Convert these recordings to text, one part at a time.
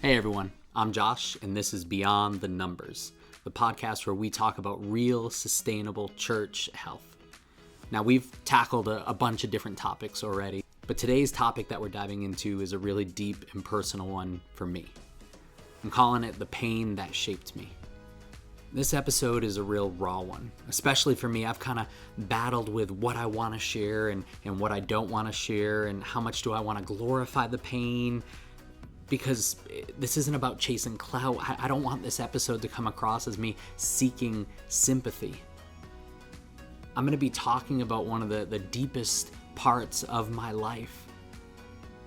Hey everyone, I'm Josh, and this is Beyond the Numbers, the podcast where we talk about real, sustainable church health. Now, we've tackled a bunch of different topics already, but today's topic that we're diving into is a really deep and personal one for me. I'm calling it the pain that shaped me. This episode is a real raw one, especially for me. I've kind of battled with what I want to share and what I don't want to share, and how much do I want to glorify the pain, because this isn't about chasing clout. I don't want this episode to come across as me seeking sympathy. I'm going to be talking about one of the deepest parts of my life.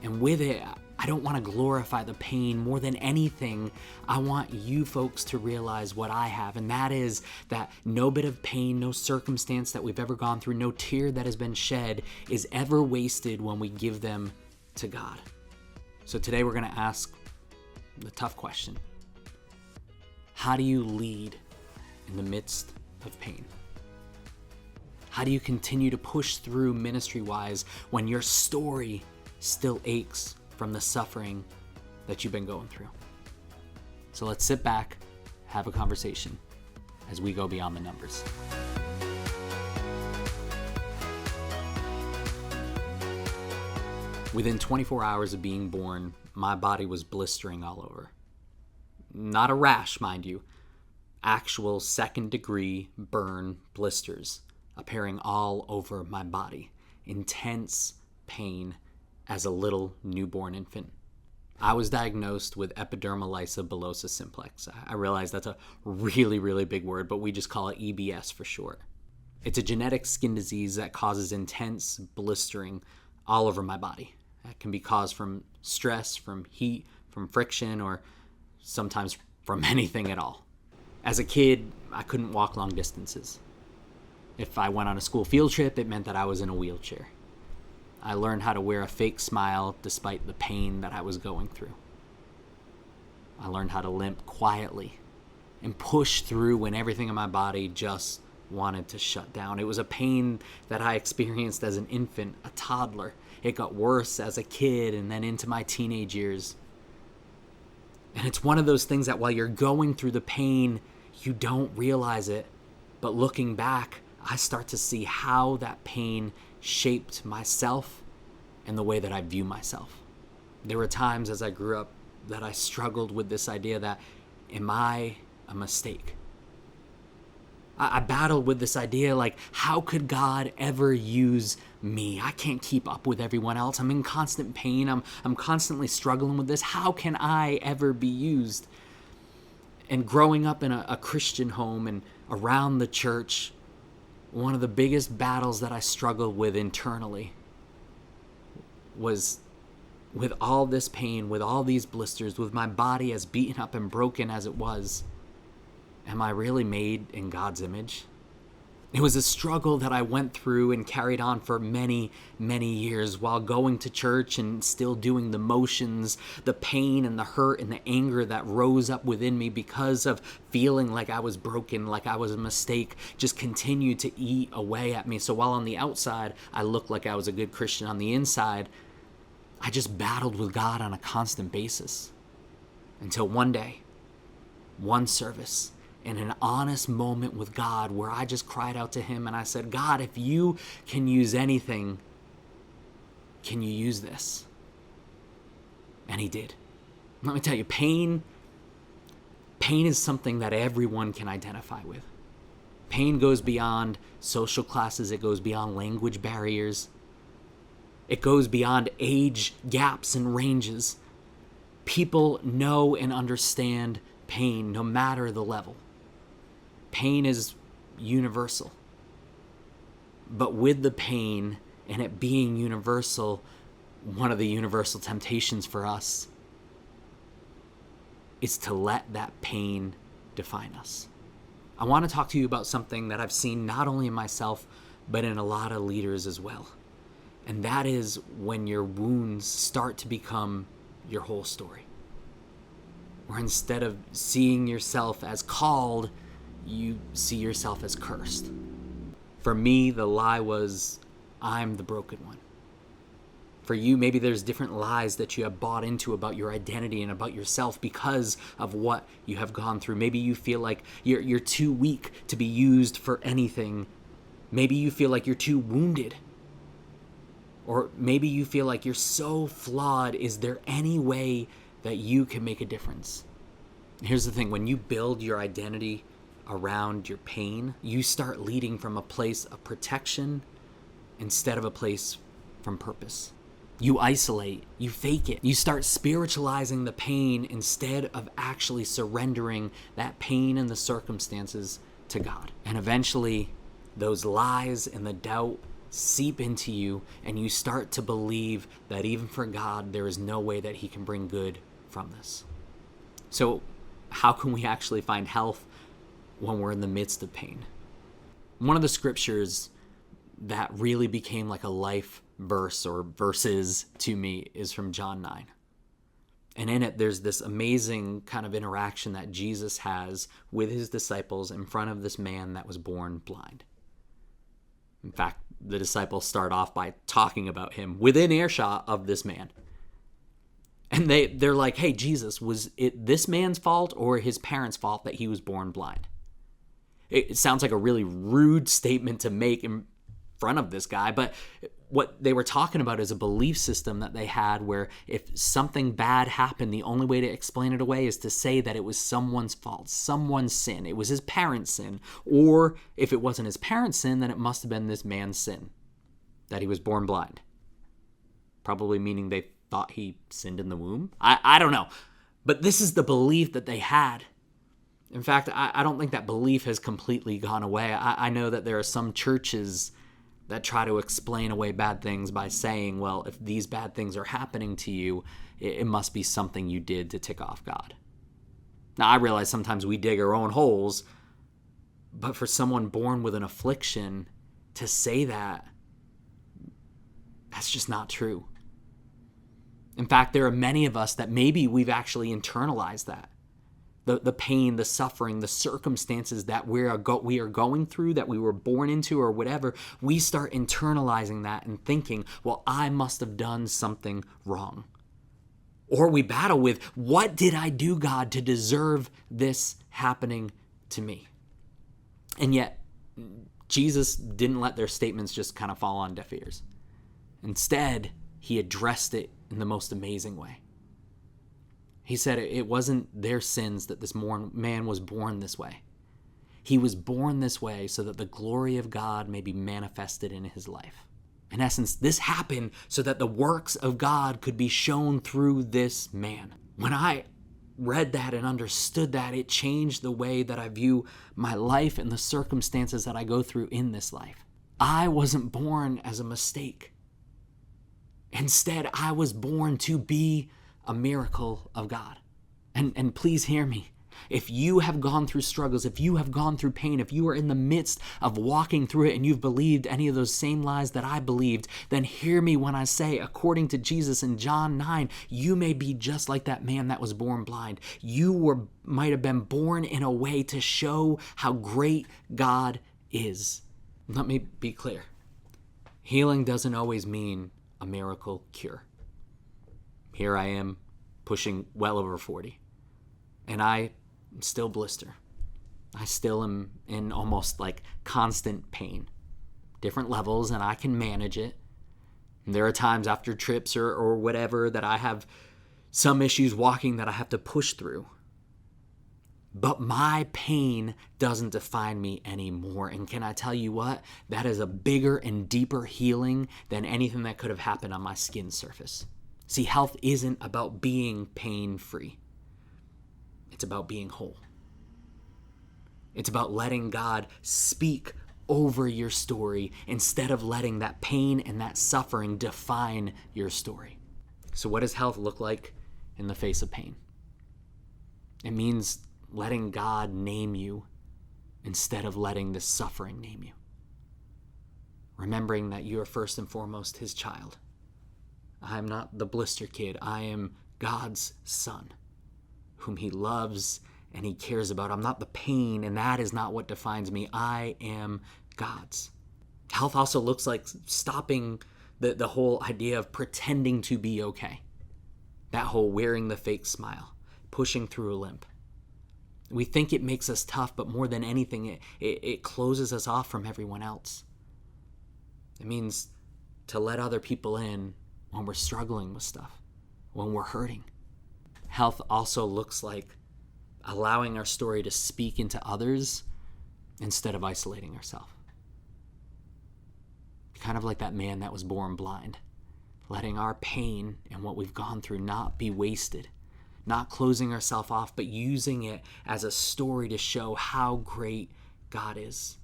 And with it, I don't want to glorify the pain more than anything. I want you folks to realize what I have, and that is that no bit of pain, no circumstance that we've ever gone through, no tear that has been shed is ever wasted when we give them to God. So today we're going to ask the tough question. How do you lead in the midst of pain? How do you continue to push through ministry-wise when your story still aches from the suffering that you've been going through? So let's sit back, have a conversation as we go beyond the numbers. Within 24 hours of being born, my body was blistering all over. Not a rash, mind you. Actual second-degree burn blisters appearing all over my body. Intense pain as a little newborn infant. I was diagnosed with Epidermolysis Bullosa Simplex. I realize that's a really, really big word, but we just call it EBS for short. It's a genetic skin disease that causes intense blistering all over my body. That can be caused from stress, from heat, from friction, or sometimes from anything at all. As a kid, I couldn't walk long distances. If I went on a school field trip, it meant that I was in a wheelchair. I learned how to wear a fake smile despite the pain that I was going through. I learned how to limp quietly and push through when everything in my body just wanted to shut down. It was a pain that I experienced as an infant, a toddler. It got worse as a kid and then into my teenage years. And it's one of those things that while you're going through the pain, you don't realize it. But looking back, I start to see how that pain shaped myself and the way that I view myself. There were times as I grew up that I struggled with this idea that, am I a mistake? I battled with this idea like, how could God ever use me? I can't keep up with everyone else. I'm in constant pain. I'm constantly struggling with this. How can I ever be used? And growing up in a Christian home and around the church, one of the biggest battles that I struggled with internally was with all this pain, with all these blisters, with my body as beaten up and broken as it was. Am I really made in God's image? It was a struggle that I went through and carried on for many, many years while going to church and still doing the motions. The pain and the hurt and the anger that rose up within me because of feeling like I was broken, like I was a mistake, just continued to eat away at me. So while on the outside, I looked like I was a good Christian, on the inside, I just battled with God on a constant basis. Until one day, one service, in an honest moment with God where I just cried out to him and I said, God, if you can use anything, can you use this? And he did. Let me tell you, pain is something that everyone can identify with. Pain goes beyond social classes. It goes beyond language barriers. It goes beyond age gaps and ranges. People know and understand pain no matter the level. Pain is universal. But with the pain and it being universal, one of the universal temptations for us is to let that pain define us. I want to talk to you about something that I've seen not only in myself, but in a lot of leaders as well. And that is when your wounds start to become your whole story. Or instead of seeing yourself as called, you see yourself as cursed. For me, the lie was, I'm the broken one. For you, maybe there's different lies that you have bought into about your identity and about yourself because of what you have gone through. Maybe you feel like you're too weak to be used for anything. Maybe you feel like you're too wounded. Or maybe you feel like you're so flawed. Is there any way that you can make a difference? Here's the thing. When you build your identity around your pain, you start leading from a place of protection instead of a place from purpose. You isolate, you fake it. You start spiritualizing the pain instead of actually surrendering that pain and the circumstances to God. And eventually, those lies and the doubt seep into you, and you start to believe that even for God, there is no way that he can bring good from this. So, how can we actually find health when we're in the midst of pain? One of the scriptures that really became like a life verse or verses to me is from John 9. And in it, there's this amazing kind of interaction that Jesus has with his disciples in front of this man that was born blind. In fact, the disciples start off by talking about him within earshot of this man. And they're like, hey, Jesus, was it this man's fault or his parents' fault that he was born blind? It sounds like a really rude statement to make in front of this guy, but what they were talking about is a belief system that they had where if something bad happened, the only way to explain it away is to say that it was someone's fault, someone's sin. It was his parents' sin. Or if it wasn't his parents' sin, then it must have been this man's sin, that he was born blind. Probably meaning they thought he sinned in the womb. I don't know. But this is the belief that they had. In fact, I don't think that belief has completely gone away. I know that there are some churches that try to explain away bad things by saying, well, if these bad things are happening to you, it must be something you did to tick off God. Now, I realize sometimes we dig our own holes, but for someone born with an affliction to say that, that's just not true. In fact, there are many of us that maybe we've actually internalized that. The pain, the suffering, the circumstances that we are going through, that we were born into or whatever, we start internalizing that and thinking, well, I must have done something wrong. Or we battle with, what did I do, God, to deserve this happening to me? And yet, Jesus didn't let their statements just kind of fall on deaf ears. Instead, he addressed it in the most amazing way. He said it wasn't their sins that this man was born this way. He was born this way so that the glory of God may be manifested in his life. In essence, this happened so that the works of God could be shown through this man. When I read that and understood that, it changed the way that I view my life and the circumstances that I go through in this life. I wasn't born as a mistake. Instead, I was born to be a miracle of God. And please hear me. If you have gone through struggles, if you have gone through pain, if you are in the midst of walking through it and you've believed any of those same lies that I believed, then hear me when I say, according to Jesus in John 9, you may be just like that man that was born blind. You might have been born in a way to show how great God is. Let me be clear. Healing doesn't always mean a miracle cure. Here I am, pushing well over 40, and I still blister. I still am in almost like constant pain. Different levels, and I can manage it. And there are times after trips or whatever that I have some issues walking that I have to push through. But my pain doesn't define me anymore. And can I tell you what? That is a bigger and deeper healing than anything that could have happened on my skin surface. See, health isn't about being pain-free. It's about being whole. It's about letting God speak over your story instead of letting that pain and that suffering define your story. So what does health look like in the face of pain? It means letting God name you instead of letting the suffering name you. Remembering that you are first and foremost his child. I am not the blister kid. I am God's son, whom he loves and he cares about. I'm not the pain, and that is not what defines me. I am God's. Health also looks like stopping The whole idea of pretending to be okay. That whole wearing the fake smile, pushing through a limp. We think it makes us tough, but more than anything, it closes us off from everyone else. It means to let other people in when we're struggling with stuff, when we're hurting. Health also looks like allowing our story to speak into others instead of isolating ourselves. Kind of like that man that was born blind, letting our pain and what we've gone through not be wasted, not closing ourselves off, but using it as a story to show how great God is.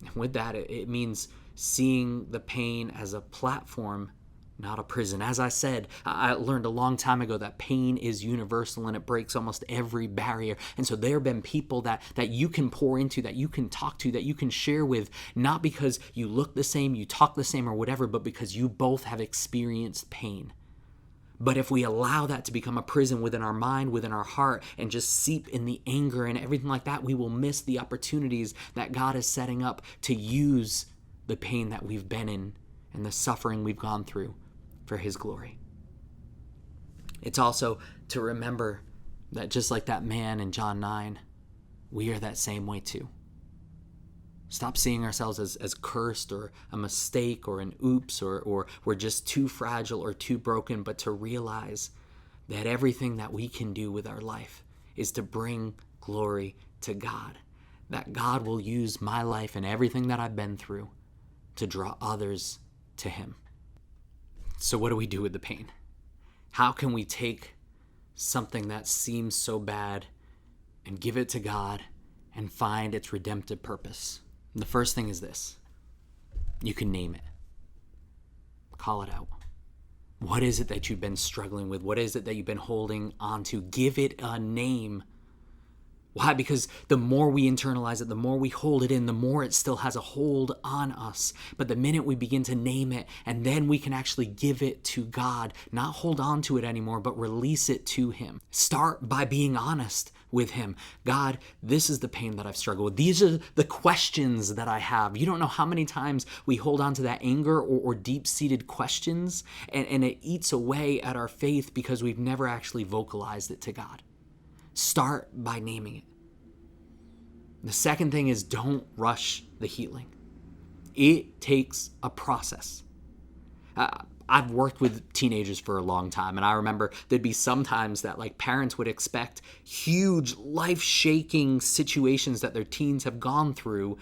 And with that, it means seeing the pain as a platform, not a prison. As I said, I learned a long time ago that pain is universal and it breaks almost every barrier. And so there have been people that you can pour into, that you can talk to, that you can share with, not because you look the same, you talk the same or whatever, but because you both have experienced pain. But if we allow that to become a prison within our mind, within our heart, and just seep in the anger and everything like that, we will miss the opportunities that God is setting up to use the pain that we've been in and the suffering we've gone through for His glory. It's also to remember that just like that man in John 9, we are that same way too. Stop seeing ourselves as cursed or a mistake or an oops or we're just too fragile or too broken, but to realize that everything that we can do with our life is to bring glory to God. That God will use my life and everything that I've been through to draw others to Him. So what do we do with the pain? How can we take something that seems so bad and give it to God and find its redemptive purpose? And the first thing is this. You can name it. Call it out. What is it that you've been struggling with? What is it that you've been holding on to? Give it a name. Why? Because the more we internalize it, the more we hold it in, the more it still has a hold on us. But the minute we begin to name it, and then we can actually give it to God, not hold on to it anymore, but release it to Him. Start by being honest with Him. God, this is the pain that I've struggled with. These are the questions that I have. You don't know how many times we hold on to that anger or deep-seated questions, and it eats away at our faith because we've never actually vocalized it to God. Start by naming it. The second thing is don't rush the healing. It takes a process. I've worked with teenagers for a long time, and I remember there'd be some times that like parents would expect huge life-shaking situations that their teens have gone through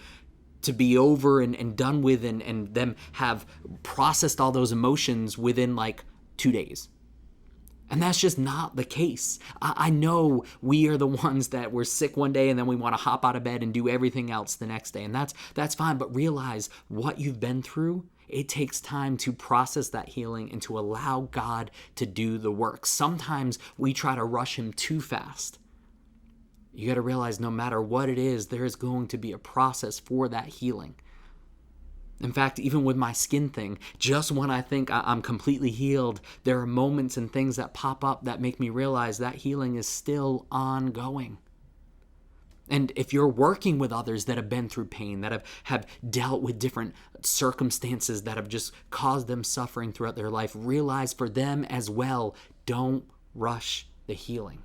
to be over and done with and them have processed all those emotions within like 2 days. And that's just not the case. I know we are the ones that we're sick one day and then we want to hop out of bed and do everything else the next day. And that's fine. But realize what you've been through, it takes time to process that healing and to allow God to do the work. Sometimes we try to rush Him too fast. You got to realize no matter what it is, there is going to be a process for that healing. In fact, even with my skin thing, just when I think I'm completely healed, there are moments and things that pop up that make me realize that healing is still ongoing. And if you're working with others that have been through pain, that have dealt with different circumstances that have just caused them suffering throughout their life, realize for them as well, don't rush the healing.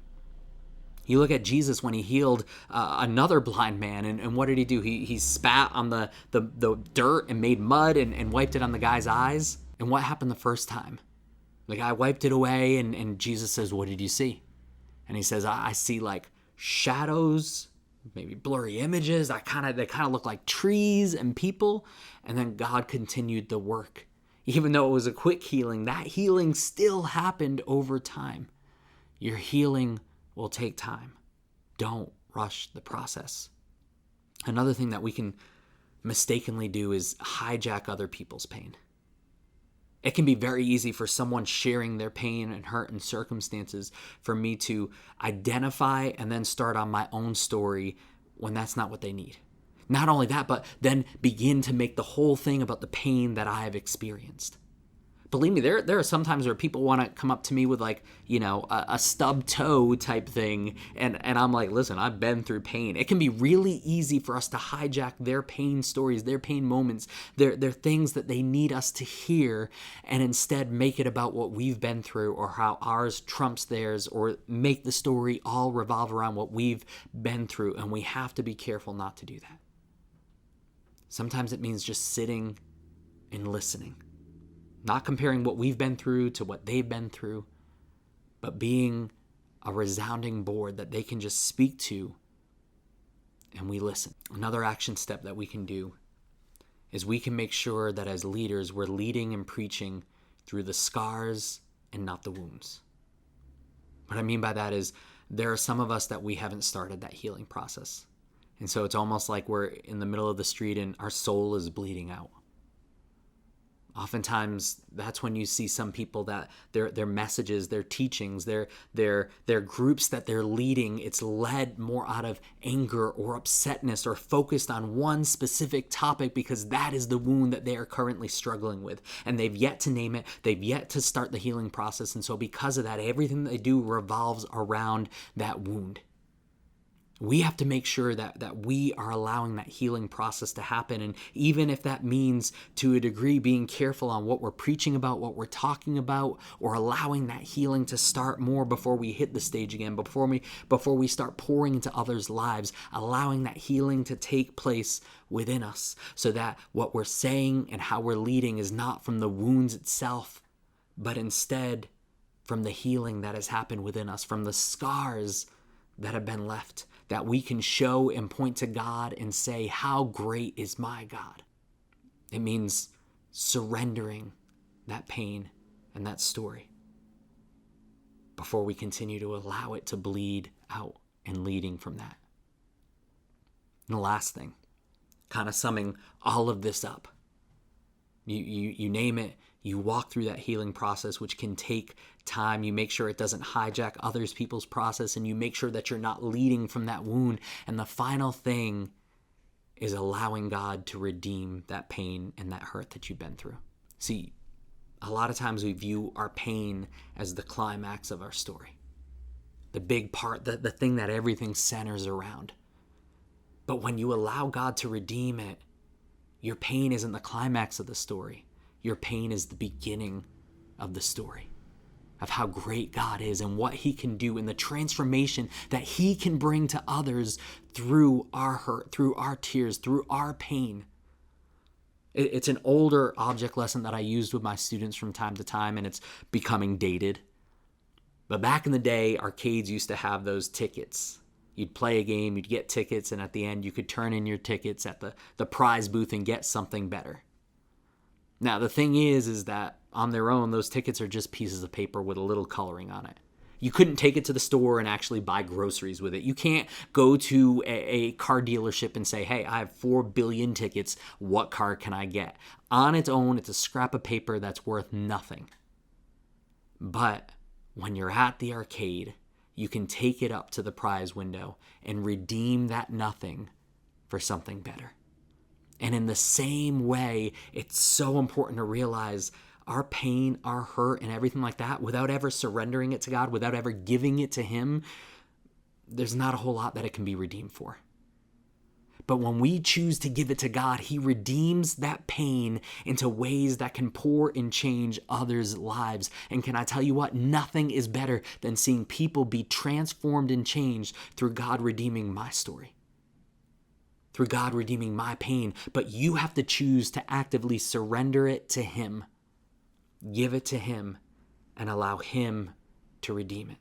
You look at Jesus when He healed another blind man, and what did He do? He spat on the dirt and made mud and wiped it on the guy's eyes. And what happened the first time? The guy wiped it away, and Jesus says, "What did you see?" And He says, "I see like shadows, maybe blurry images. They kind of look like trees and people." And then God continued the work. Even though it was a quick healing, that healing still happened over time. Your healing will take time. Don't rush the process. Another thing that we can mistakenly do is hijack other people's pain. It can be very easy for someone sharing their pain and hurt and circumstances for me to identify and then start on my own story when that's not what they need. Not only that, but then begin to make the whole thing about the pain that I have experienced. believe me, there are some times where people want to come up to me with like, a stub toe type thing. And I'm like, listen, I've been through pain. It can be really easy for us to hijack their pain stories, their pain moments, their things that they need us to hear, and instead make it about what we've been through or how ours trumps theirs, or make the story all revolve around what we've been through. And we have to be careful not to do that. Sometimes it means just sitting and listening. Not comparing what we've been through to what they've been through, but being a resounding board that they can just speak to, and we listen. Another action step that we can do is we can make sure that as leaders, we're leading and preaching through the scars and not the wounds. What I mean by that is there are some of us that we haven't started that healing process. And so it's almost like we're in the middle of the street and our soul is bleeding out. Oftentimes, that's when you see some people that their messages, their teachings, their groups that they're leading, it's led more out of anger or upsetness or focused on one specific topic because that is the wound that they are currently struggling with. And they've yet to name it. They've yet to start the healing process. And so because of that, everything they do revolves around that wound. We have to make sure that we are allowing that healing process to happen. And even if that means, to a degree, being careful on what we're preaching about, what we're talking about, or allowing that healing to start more before we hit the stage again, before we start pouring into others' lives, allowing that healing to take place within us so that what we're saying and how we're leading is not from the wounds itself, but instead from the healing that has happened within us, from the scars that have been left, that we can show and point to God and say, how great is my God? It means surrendering that pain and that story before we continue to allow it to bleed out and leading from that. And the last thing, kind of summing all of this up, you name it, you walk through that healing process, which can take time. You make sure it doesn't hijack others people's process, and you make sure that you're not leading from that wound. And the final thing is allowing God to redeem that pain and that hurt that you've been through. See, a lot of times we view our pain as the climax of our story, the big part, the thing that everything centers around. But when you allow God to redeem it, your pain isn't the climax of the story. Your pain is the beginning of the story, of how great God is and what he can do and the transformation that he can bring to others through our hurt, through our tears, through our pain. It's an older object lesson that I used with my students from time to time, and it's becoming dated. But back in the day, arcades used to have those tickets. You'd play a game, you'd get tickets, and at the end you could turn in your tickets at the prize booth and get something better. Now, the thing is that on their own, those tickets are just pieces of paper with a little coloring on it. You couldn't take it to the store and actually buy groceries with it. You can't go to a car dealership and say, hey, I have 4 billion tickets. What car can I get? On its own, it's a scrap of paper that's worth nothing. But when you're at the arcade, you can take it up to the prize window and redeem that nothing for something better. And in the same way, it's so important to realize our pain, our hurt, and everything like that, without ever surrendering it to God, without ever giving it to him, there's not a whole lot that it can be redeemed for. But when we choose to give it to God, he redeems that pain into ways that can pour and change others' lives. And can I tell you what? Nothing is better than seeing people be transformed and changed through God redeeming my story, through God redeeming my pain. But you have to choose to actively surrender it to him, give it to him, and allow him to redeem it.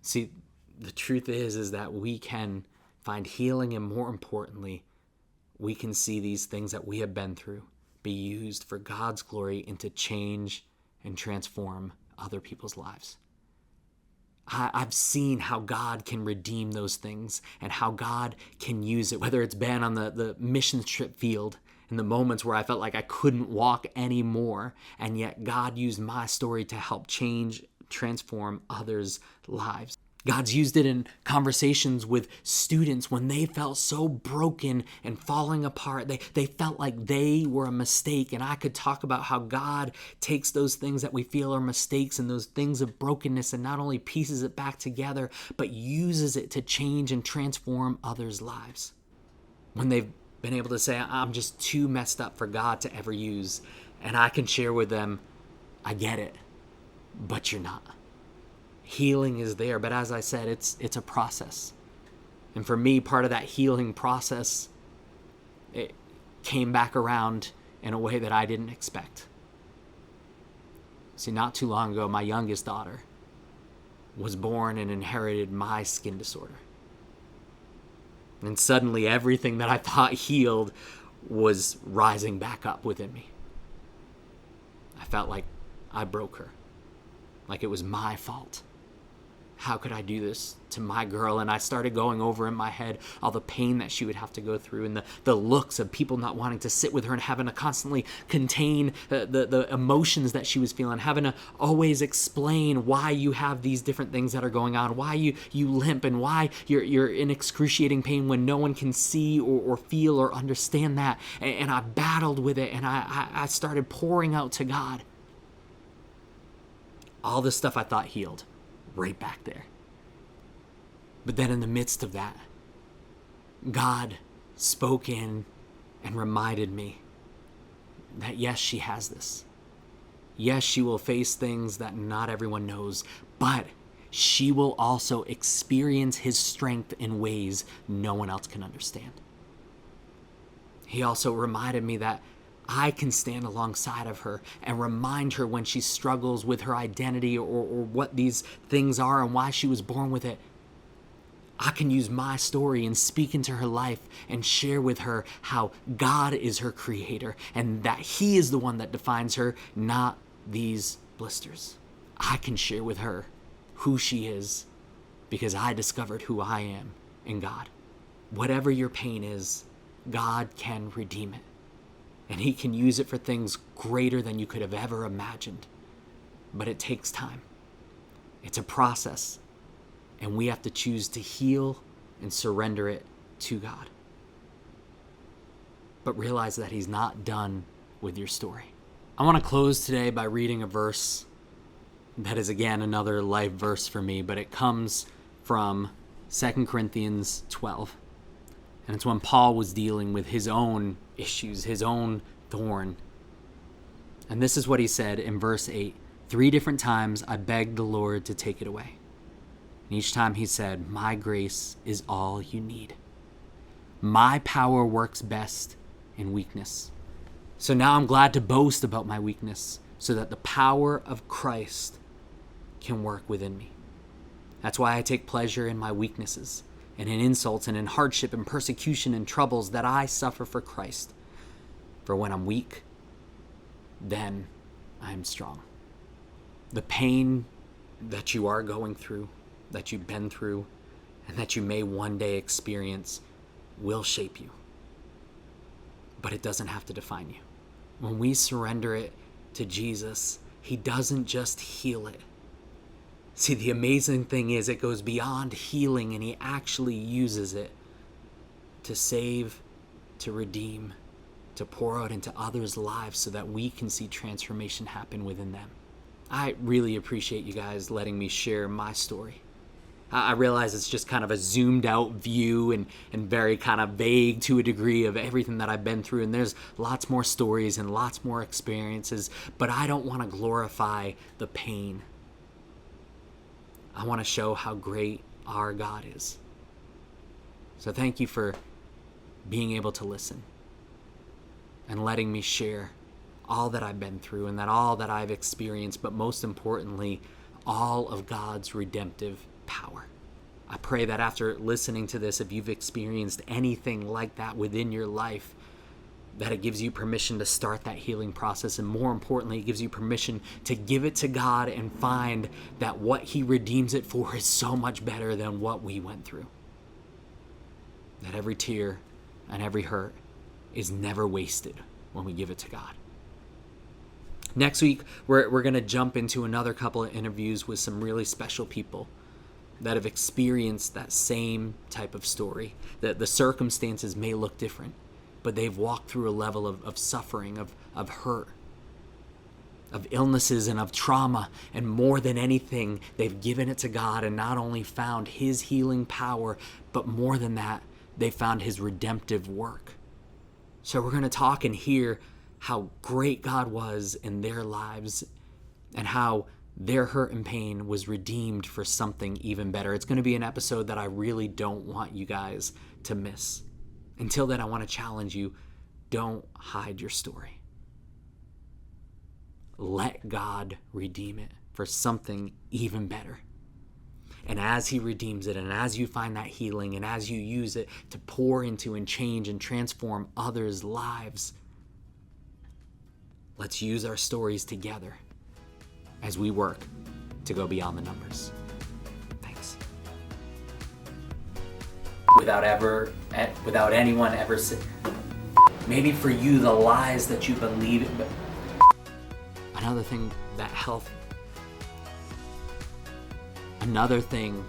See, the truth is that we can find healing, and more importantly, we can see these things that we have been through be used for God's glory and to change and transform other people's lives. I've seen how God can redeem those things and how God can use it, whether it's been on the mission trip field in the moments where I felt like I couldn't walk anymore, and yet God used my story to help change, transform others' lives. God's used it in conversations with students when they felt so broken and falling apart. They felt like they were a mistake. And I could talk about how God takes those things that we feel are mistakes and those things of brokenness and not only pieces it back together, but uses it to change and transform others' lives. When they've been able to say, I'm just too messed up for God to ever use. And I can share with them, I get it, but you're not. Healing is there, but as I said, it's a process. And for me, part of that healing process, it came back around in a way that I didn't expect. See, not too long ago, my youngest daughter was born and inherited my skin disorder. And suddenly everything that I thought healed was rising back up within me. I felt like I broke her, like it was my fault. How could I do this to my girl? And I started going over in my head all the pain that she would have to go through and the looks of people not wanting to sit with her and having to constantly contain the emotions that she was feeling, having to always explain why you have these different things that are going on, why you limp and why you're in excruciating pain when no one can see or feel or understand that. And I battled with it, and I started pouring out to God. All the stuff I thought healed, right back there. But then in the midst of that, God spoke in and reminded me that yes, she has this. Yes, she will face things that not everyone knows, but she will also experience his strength in ways no one else can understand. He also reminded me that I can stand alongside of her and remind her when she struggles with her identity or what these things are and why she was born with it. I can use my story and speak into her life and share with her how God is her creator and that he is the one that defines her, not these blisters. I can share with her who she is because I discovered who I am in God. Whatever your pain is, God can redeem it. And he can use it for things greater than you could have ever imagined. But it takes time. It's a process. And we have to choose to heal and surrender it to God. But realize that he's not done with your story. I want to close today by reading a verse that is, again, another life verse for me. But it comes from 2 Corinthians 12. And it's when Paul was dealing with his own issues, his own thorn. And this is what he said in verse 8. 3 different times I begged the Lord to take it away. And each time he said, my grace is all you need. My power works best in weakness. So now I'm glad to boast about my weakness so that the power of Christ can work within me. That's why I take pleasure in my weaknesses and in insults and in hardship and persecution and troubles that I suffer for Christ. For when I'm weak, then I am strong. The pain that you are going through, that you've been through, and that you may one day experience will shape you. But it doesn't have to define you. When we surrender it to Jesus, he doesn't just heal it. See, the amazing thing is it goes beyond healing, and he actually uses it to save, to redeem, to pour out into others' lives so that we can see transformation happen within them. I really appreciate you guys letting me share my story. I realize it's just kind of a zoomed out view and very kind of vague to a degree of everything that I've been through. And there's lots more stories and lots more experiences, but I don't want to glorify the pain. I want to show how great our God is. So thank you for being able to listen and letting me share all that I've been through and that all that I've experienced, but most importantly, all of God's redemptive power. I pray that after listening to this, if you've experienced anything like that within your life, that it gives you permission to start that healing process. And more importantly, it gives you permission to give it to God and find that what he redeems it for is so much better than what we went through. That every tear and every hurt is never wasted when we give it to God. Next week, we're going to jump into another couple of interviews with some really special people. that have experienced that same type of story. The circumstances may look different, but they've walked through a level of suffering, of hurt, of illnesses and of trauma, and more than anything, they've given it to God and not only found his healing power, but more than that, they found his redemptive work. So we're going to talk and hear how great God was in their lives and how their hurt and pain was redeemed for something even better. It's going to be an episode that I really don't want you guys to miss. Until then, I want to challenge you, don't hide your story. Let God redeem it for something even better. And as he redeems it, and as you find that healing, and as you use it to pour into and change and transform others' lives, let's use our stories together as we work to go beyond the numbers. Thanks. Without anyone ever saying, maybe for you, the lies that you believe, but another thing